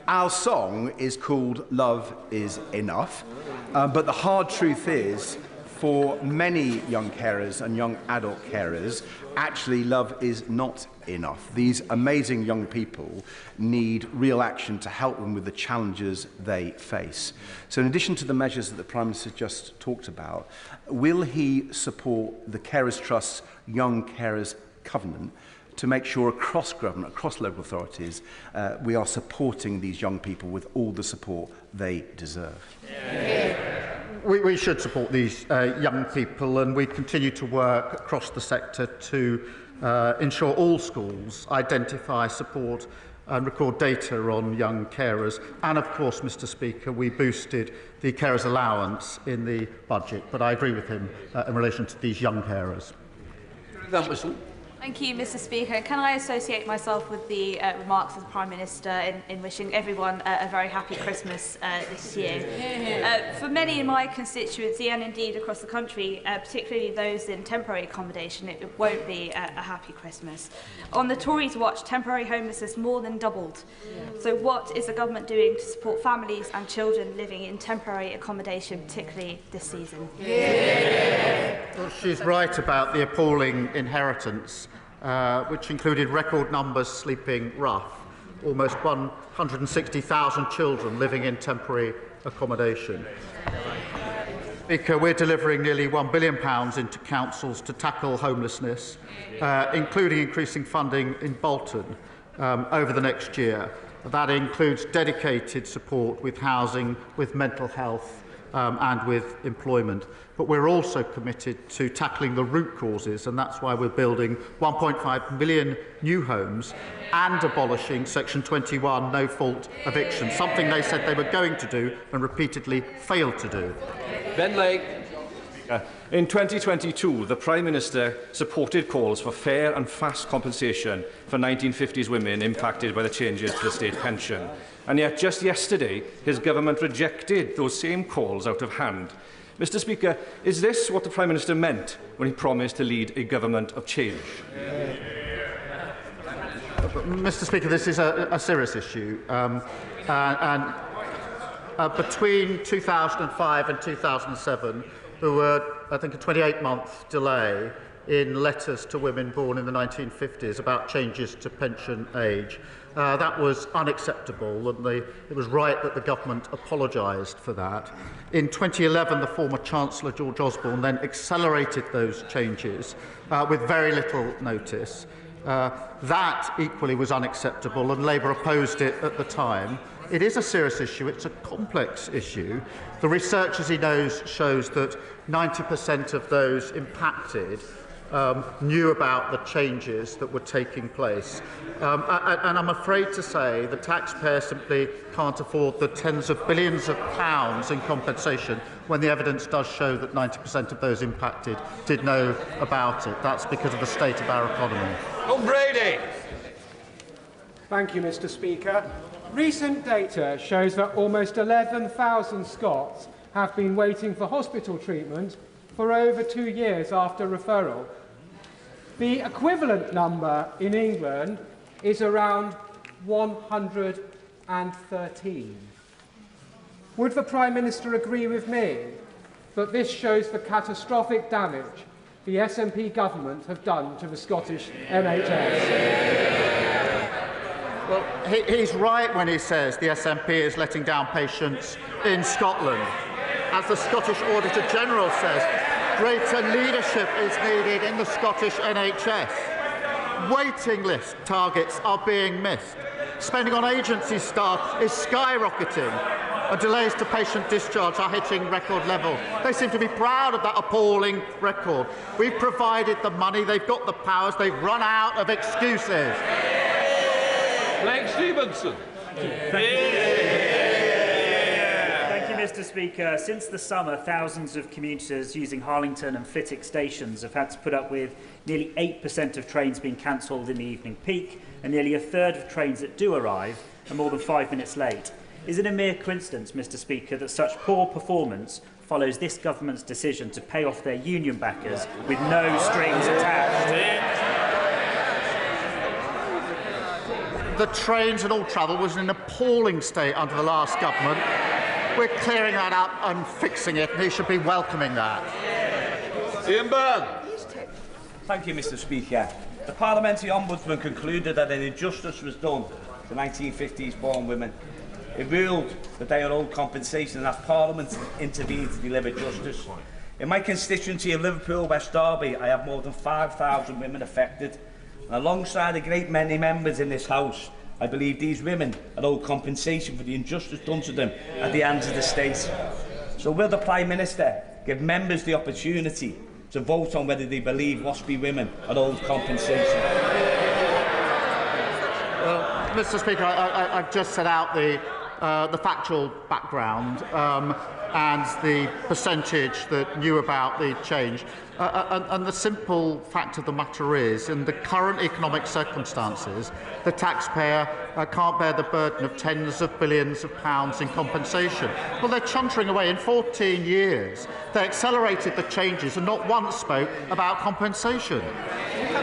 Our song is called Love Is Enough, but the hard truth is, for many young carers and young adult carers, actually love is not enough. These amazing young people need real action to help them with the challenges they face. So in addition to the measures that the Prime Minister just talked about, will he support the Carers Trust's Young Carers Covenant to make sure across government, across local authorities, we are supporting these young people with all the support they deserve? We should support these young people, and we continue to work across the sector to ensure all schools identify, support and record data on young carers. And of course, Mr. Speaker, we boosted the carers allowance in the budget, but I agree with him in relation to these young carers. Thank you, Mr. Speaker. Can I associate myself with the remarks of the Prime Minister in wishing everyone a very happy Christmas this year? For many in my constituency and indeed across the country, particularly those in temporary accommodation, it won't be a happy Christmas. On the Tories' watch, temporary homelessness more than doubled. So what is the government doing to support families and children living in temporary accommodation, particularly this season? Well, she's right about the appalling inheritance, which included record numbers sleeping rough, almost 160,000 children living in temporary accommodation. Speaker, we're delivering nearly £1 billion into councils to tackle homelessness, including increasing funding in Bolton over the next year. That includes dedicated support with housing, with mental health, and with employment. But we're also committed to tackling the root causes, and that's why we're building 1.5 million new homes and abolishing Section 21 no-fault eviction, something they said they were going to do and repeatedly failed to do. Ben Lake. In 2022, the Prime Minister supported calls for fair and fast compensation for 1950s women impacted by the changes to the state pension. And yet, just yesterday, his government rejected those same calls out of hand. Mr. Speaker, is this what the Prime Minister meant when he promised to lead a government of change? Mr. Speaker, this is a serious issue. Between 2005 and 2007, there were, I think, a 28-month delay in letters to women born in the 1950s about changes to pension age. That was unacceptable, and it was right that the government apologised for that. In 2011, the former Chancellor George Osborne then accelerated those changes with very little notice. That equally was unacceptable, and Labour opposed it at the time. It is a serious issue. It's a complex issue. The research, as he knows, shows that 90% of those impacted knew about the changes that were taking place. And I'm afraid to say the taxpayer simply can't afford the tens of billions of pounds in compensation when the evidence does show that 90% of those impacted did know about it. That's because of the state of our economy. Brady. Thank you, Mr. Speaker. Recent data shows that almost 11,000 Scots have been waiting for hospital treatment for over 2 years after referral. The equivalent number in England is around 113. Would the Prime Minister agree with me that this shows the catastrophic damage the SNP government have done to the Scottish NHS? Well, he's right when he says the SNP is letting down patients in Scotland. As the Scottish Auditor General says, greater leadership is needed in the Scottish NHS. Waiting list targets are being missed. Spending on agency staff is skyrocketing. And delays to patient discharge are hitting record levels. They seem to be proud of that appalling record. We've provided the money, they've got the powers, they've run out of excuses. Blake Stevenson. Thank you, Mr. Speaker. Since the summer, thousands of commuters using Harlington and Flitwick stations have had to put up with nearly 8% of trains being cancelled in the evening peak, and nearly a third of trains that do arrive are more than 5 minutes late. Is it a mere coincidence, Mr Speaker, that such poor performance follows this government's decision to pay off their union backers with no strings attached? The trains and all travel was in an appalling state under the last government. We're clearing that up and fixing it, and he should be welcoming that. Ian Byrne. Thank you, Mr Speaker. The Parliamentary Ombudsman concluded that an injustice was done to 1950s born women. It ruled that they are owed compensation and asked Parliament intervened to deliver justice. In my constituency of Liverpool, West Derby, I have more than 5,000 women affected. And alongside a great many members in this House, I believe these women are owed compensation for the injustice done to them at the hands of the state. So will the Prime Minister give members the opportunity to vote on whether they believe Waspi women are owed compensation? Well, Mr Speaker, I've just set out the factual background and the percentage that knew about the change. And the simple fact of the matter is, in the current economic circumstances, the taxpayer can't bear the burden of tens of billions of pounds in compensation. Well, they're chuntering away. In 14 years, they accelerated the changes and not once spoke about compensation.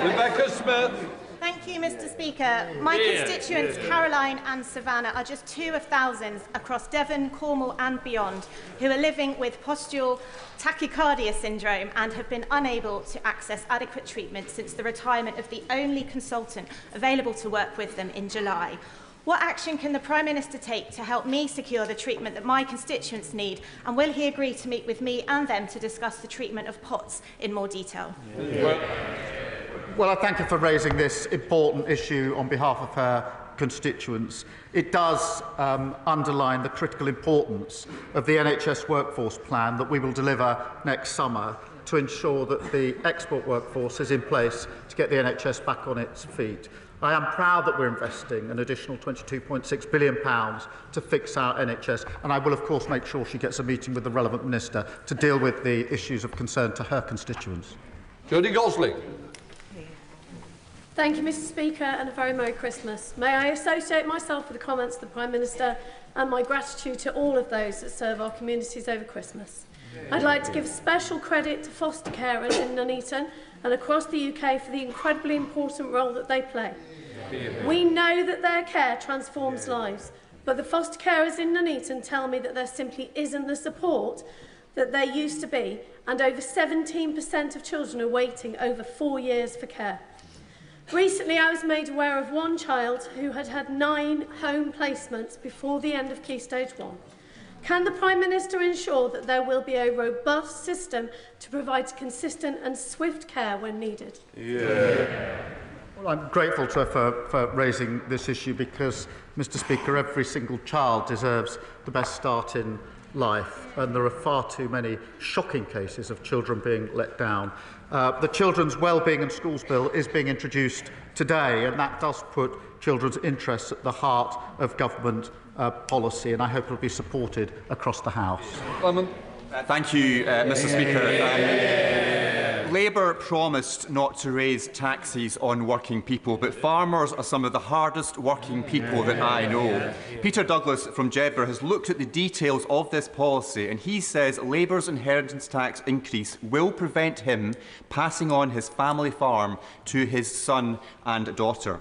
Rebecca Smith. Thank you, Mr Speaker. My constituents, Caroline and Savannah, are just two of thousands across Devon, Cornwall and beyond who are living with postural tachycardia syndrome and have been unable to access adequate treatment since the retirement of the only consultant available to work with them in July. What action can the Prime Minister take to help me secure the treatment that my constituents need, and will he agree to meet with me and them to discuss the treatment of POTS in more detail? Well, I thank her for raising this important issue on behalf of her constituents. It does underline the critical importance of the NHS workforce plan that we will deliver next summer to ensure that the export workforce is in place to get the NHS back on its feet. I am proud that we're investing an additional £22.6 billion to fix our NHS, and I will, of course, make sure she gets a meeting with the relevant minister to deal with the issues of concern to her constituents. Jodie Gosling. Thank you, Mr Speaker, and a very Merry Christmas. May I associate myself with the comments of the Prime Minister and my gratitude to all of those that serve our communities over Christmas. I'd like to give special credit to foster carers in Nuneaton and across the UK for the incredibly important role that they play. We know that their care transforms lives, but the foster carers in Nuneaton tell me that there simply isn't the support that there used to be, and over 17% of children are waiting over 4 years for care. Recently, I was made aware of one child who had had 9 home placements before the end of Key Stage 1. Can the Prime Minister ensure that there will be a robust system to provide consistent and swift care when needed? Well, I'm grateful to her for raising this issue because, Mr Speaker, every single child deserves the best start in life, and there are far too many shocking cases of children being let down. The Children's Wellbeing and Schools Bill is being introduced today, and that does put children's interests at the heart of government policy, and I hope it will be supported across the House. Thank you, Mr Speaker. Labour promised not to raise taxes on working people, but farmers are some of the hardest working people that I know. Peter Douglas from Jedburgh has looked at the details of this policy, and he says Labour's inheritance tax increase will prevent him passing on his family farm to his son and daughter.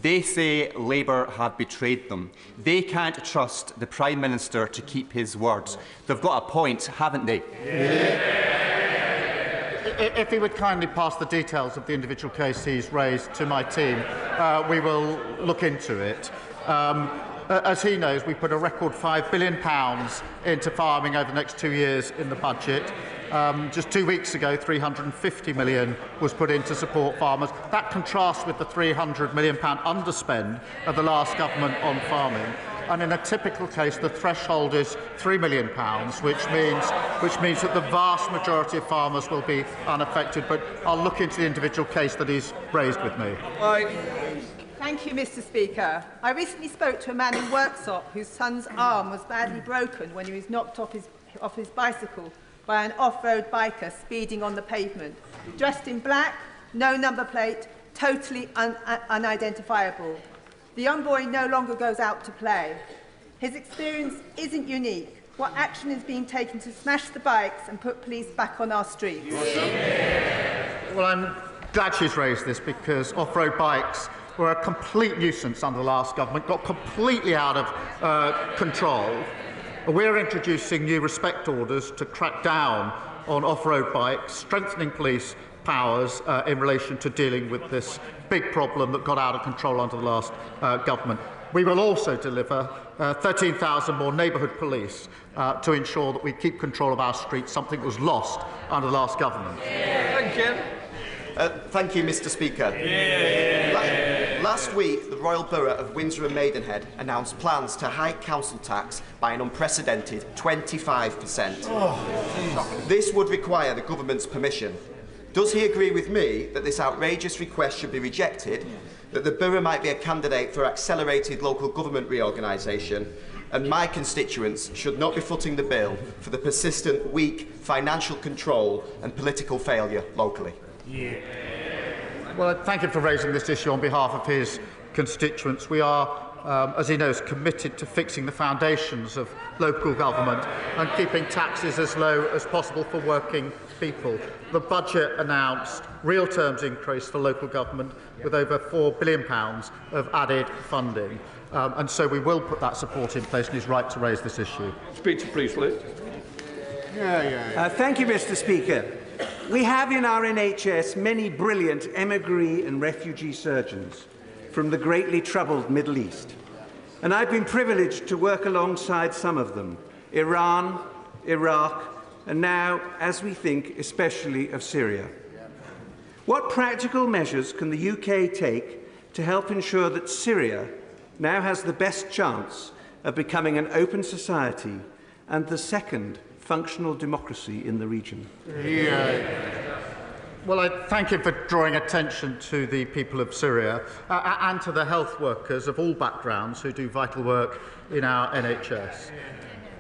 They say Labour have betrayed them. They can't trust the Prime Minister to keep his words. They've got a point, haven't they? If he would kindly pass the details of the individual case he's raised to my team, we will look into it. As he knows, we put a record £5 billion into farming over the next 2 years in the budget. Just 2 weeks ago, £350 million was put in to support farmers. That contrasts with the £300 million underspend of the last government on farming. And in a typical case, the threshold is £3 million, which means that the vast majority of farmers will be unaffected. But I'll look into the individual case that he's raised with me. Thank you, Mr Speaker. I recently spoke to a man in Worksop whose son's arm was badly broken when he was knocked off his bicycle by an off-road biker speeding on the pavement. Dressed in black, no number plate, totally unidentifiable. The young boy no longer goes out to play. His experience isn't unique. What action is being taken to smash the bikes and put police back on our streets? Well, I'm glad she's raised this because off-road bikes were a complete nuisance under the last government, got completely out of control. We're introducing new respect orders to crack down on off-road bikes, strengthening police powers in relation to dealing with this big problem that got out of control under the last government. We will also deliver 13,000 more neighbourhood police to ensure that we keep control of our streets, something that was lost under the last government. Thank you. Thank you, Mr. Speaker. Last week, the Royal Borough of Windsor and Maidenhead announced plans to hike council tax by an unprecedented 25%. This would require the government's permission. Does he agree with me that this outrageous request should be rejected, that the borough might be a candidate for accelerated local government reorganisation, and my constituents should not be footing the bill for the persistent weak financial control and political failure locally? Well, thank him for raising this issue on behalf of his constituents. We are, as he knows, committed to fixing the foundations of local government and keeping taxes as low as possible for working people. The budget announced real terms increase for local government with over £4 billion of added funding. And so we will put that support in place, and he's right to raise this issue. Speaker, please, Liz. Thank you, Mr. Speaker. We have in our NHS many brilliant emigre and refugee surgeons from the greatly troubled Middle East. And I've been privileged to work alongside some of them, Iran, Iraq, and now, as we think, especially of Syria. What practical measures can the UK take to help ensure that Syria now has the best chance of becoming an open society and the second functional democracy in the region? Well, I thank him for drawing attention to the people of Syria and to the health workers of all backgrounds who do vital work in our NHS.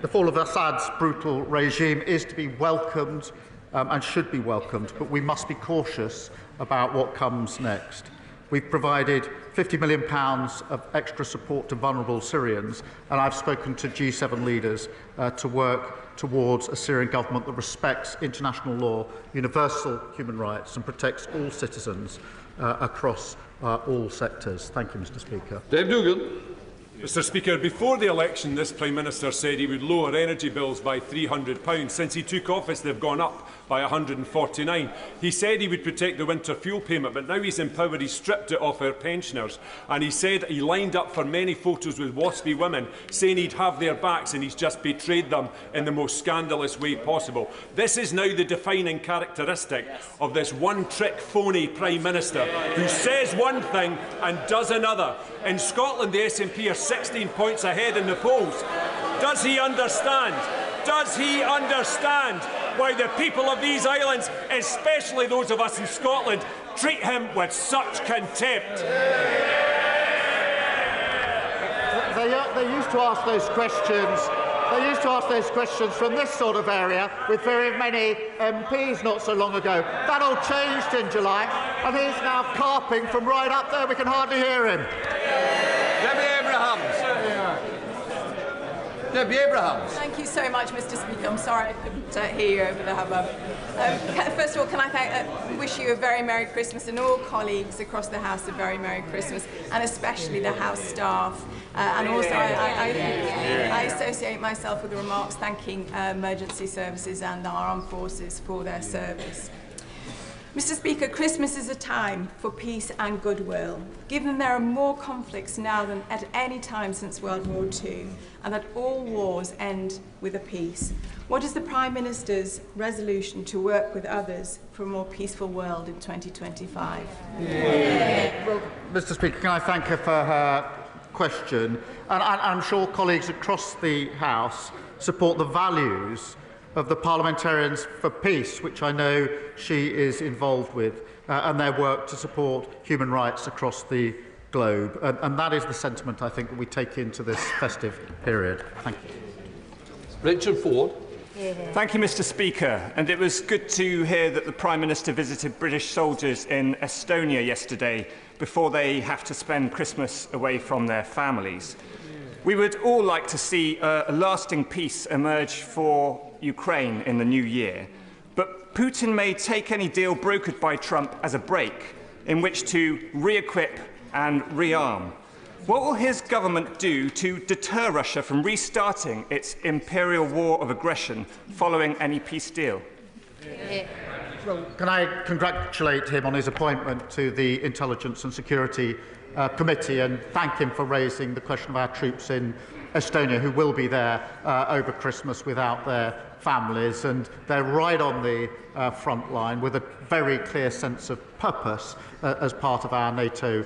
The fall of Assad's brutal regime is to be welcomed and should be welcomed, but we must be cautious about what comes next. We've provided £50 million of extra support to vulnerable Syrians, and I've spoken to G7 leaders to work towards a Syrian government that respects international law, universal human rights, and protects all citizens across all sectors. Thank you, Mr. Speaker. Dave Dugan. Mr. Speaker, before the election, this Prime Minister said he would lower energy bills by £300. Since he took office, they've gone up by £149. He said he would protect the winter fuel payment, but now he's in power, he's stripped it off our pensioners. And he said he lined up for many photos with Waspi women, saying he'd have their backs, and he's just betrayed them in the most scandalous way possible. This is now the defining characteristic of this one-trick phony Prime Minister who says one thing and does another. In Scotland, the SNP are 16 points ahead in the polls. Does he understand? Does he understand why the people of these islands, especially those of us in Scotland, treat him with such contempt? They used to ask those questions. They used to ask those questions from this sort of area with very many MPs not so long ago. That all changed in July, and he's now carping from right up there. We can hardly hear him. Debbie Abrahams. Debbie Abrahams. Thank you so much, Mr. Speaker. I'm sorry I couldn't hear you over the hubbub. First of all, can I wish you a very Merry Christmas, and all colleagues across the House a very Merry Christmas, and especially the House staff. And also, I associate myself with the remarks thanking emergency services and our armed forces for their service. Mr. Speaker, Christmas is a time for peace and goodwill. Given there are more conflicts now than at any time since World War II, and that all wars end with a peace, what is the Prime Minister's resolution to work with others for a more peaceful world in 2025? Well, Mr. Speaker, can I thank her for her question? And I'm sure colleagues across the House support the values of the Parliamentarians for Peace, which I know she is involved with, and their work to support human rights across the globe. And that is the sentiment, I think, that we take into this festive period. Thank you. Richard Ford. Thank you, Mr. Speaker. And it was good to hear that the Prime Minister visited British soldiers in Estonia yesterday before they have to spend Christmas away from their families. We would all like to see a lasting peace emerge for Ukraine in the new year, but Putin may take any deal brokered by Trump as a break in which to re-equip and rearm. What will his government do to deter Russia from restarting its imperial war of aggression following any peace deal? Well, can I congratulate him on his appointment to the Intelligence and Security Committee and thank him for raising the question of our troops in Estonia who will be there over Christmas without their families, and they're right on the front line with a very clear sense of purpose as part of our NATO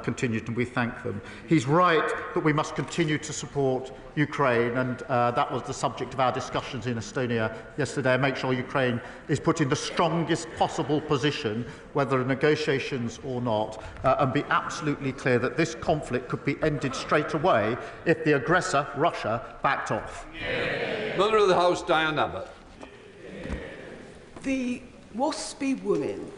contingent, and we thank them. He's right that we must continue to support Ukraine, and that was the subject of our discussions in Estonia yesterday. Make sure Ukraine is put in the strongest possible position, whether negotiations or not, and be absolutely clear that this conflict could be ended straight away if the aggressor, Russia, backed off. Mother of the House, Diane Abbott. The Waspi women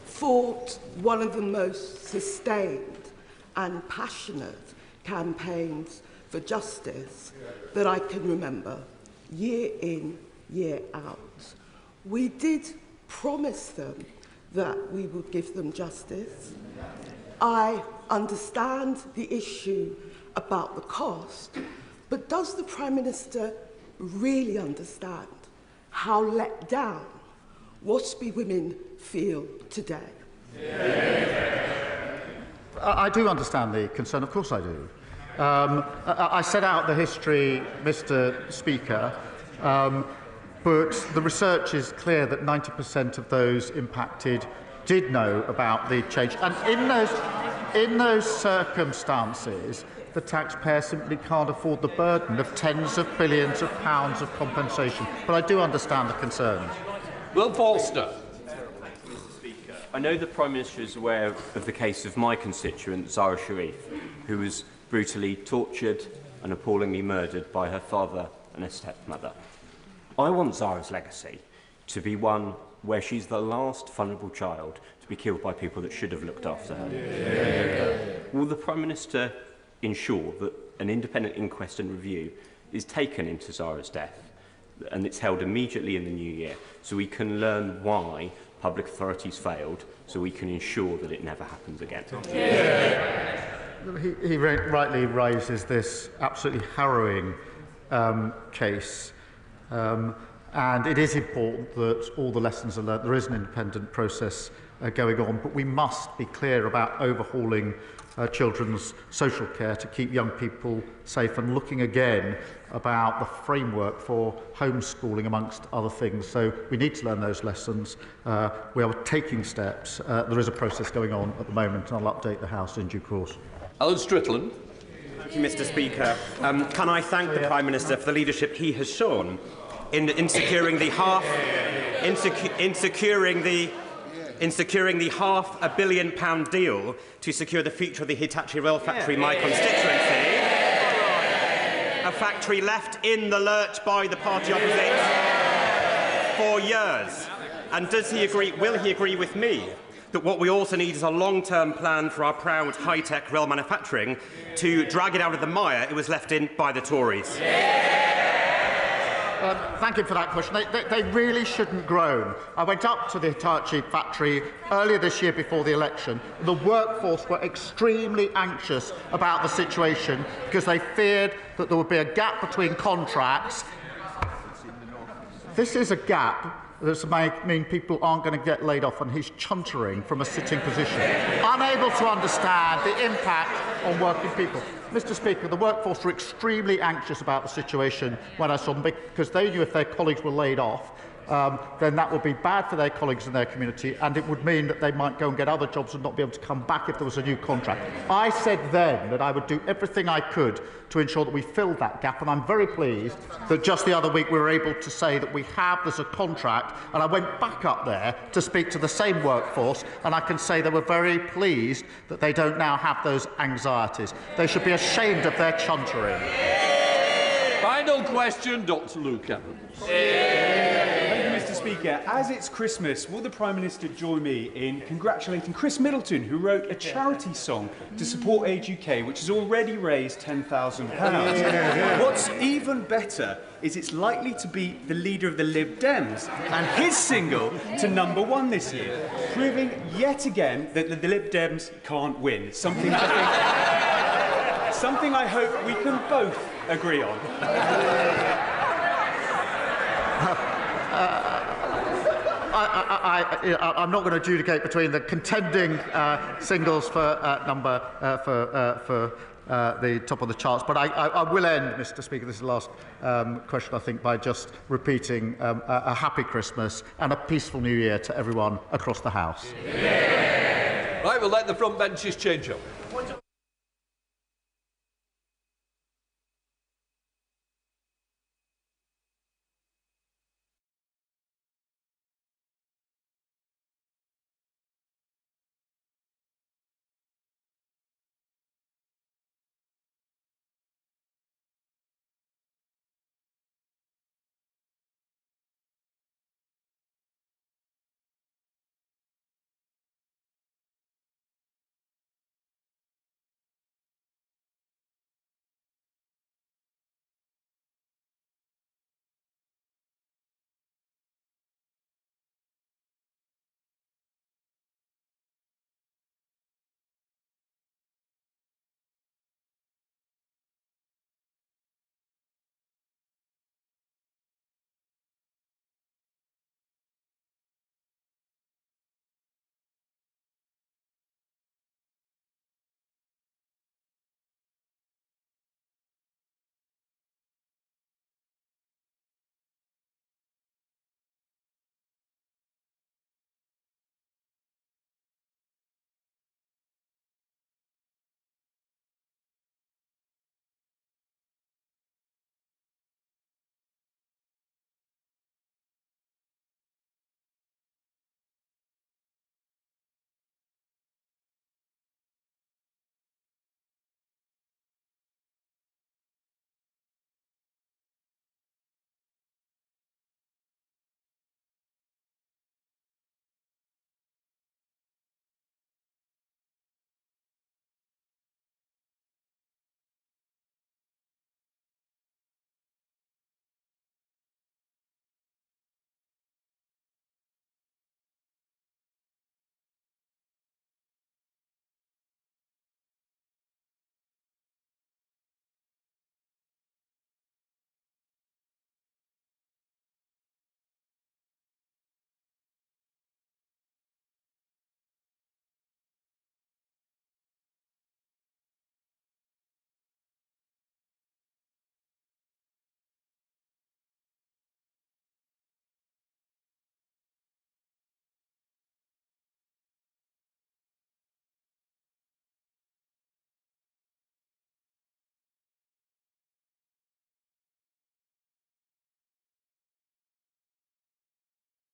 fought one of the most sustained and passionate campaigns for justice that I can remember, year in, year out. We did promise them that we would give them justice. I understand the issue about the cost, but does the Prime Minister really understand how let down Waspi women feel today? I do understand the concern, of course I do. I set out the history, Mr. Speaker, but the research is clear that 90% of those impacted did know about the change. And in those circumstances, the taxpayer simply can't afford the burden of tens of billions of pounds of compensation. But I do understand the concerns. Will Forster. Mr. Speaker, I know the Prime Minister is aware of the case of my constituent, Zara Sharif, who was brutally tortured and appallingly murdered by her father and her stepmother. I want Zara's legacy to be one where she's the last vulnerable child to be killed by people that should have looked after her. Will the Prime Minister ensure that an independent inquest and review is taken into Zara's death and it's held immediately in the new year so we can learn why public authorities failed, so we can ensure that it never happens again? He rightly raises this absolutely harrowing case, and it is important that all the lessons are learned. There is an independent process going on, but we must be clear about overhauling children's social care to keep young people safe and looking again about the framework for homeschooling, amongst other things. So we need to learn those lessons. We are taking steps. There is a process going on at the moment, and I'll update the House in due course. Alan Strickland. Thank you, Mr. Speaker. Can I thank the Prime Minister for the leadership he has shown in securing the £500 million deal to secure the future of the Hitachi rail factory in my constituency, a factory left in the lurch by the party opposite for years. And does he agree? Will he agree with me that what we also need is a long-term plan for our proud high-tech rail manufacturing to drag it out of the mire it was left in by the Tories? Thank you for that question. They really shouldn't groan. I went up to the Hitachi factory earlier this year before the election. The workforce were extremely anxious about the situation because they feared that there would be a gap between contracts. This is a gap that might mean people aren't going to get laid off, and he's chuntering from a sitting position, unable to understand the impact on working people. Mr. Speaker, the workforce were extremely anxious about the situation when I saw them, because they knew if their colleagues were laid off, then that would be bad for their colleagues in their community, and it would mean that they might go and get other jobs and not be able to come back if there was a new contract. I said then that I would do everything I could to ensure that we filled that gap, and I'm very pleased that just the other week we were able to say that there's a contract, and I went back up there to speak to the same workforce, and I can say they were very pleased that they don't now have those anxieties. They should be ashamed of their chuntering. Final question, Dr. Luke Evans. Thank you, Mr. Speaker. Speaker, as it's Christmas, will the Prime Minister join me in congratulating Chris Middleton, who wrote a charity song to support Age UK, which has already raised £10,000. What's even better is it's likely to be the leader of the Lib Dems and his single to #1 this year, proving yet again that the Lib Dems can't win. Something I hope we can both agree on. I'm not going to adjudicate between the contending singles for the top of the charts, but I will end, Mr. Speaker, this is the last question, I think, by just repeating a happy Christmas and a peaceful New Year to everyone across the House. Right, we'll let the front benches change up.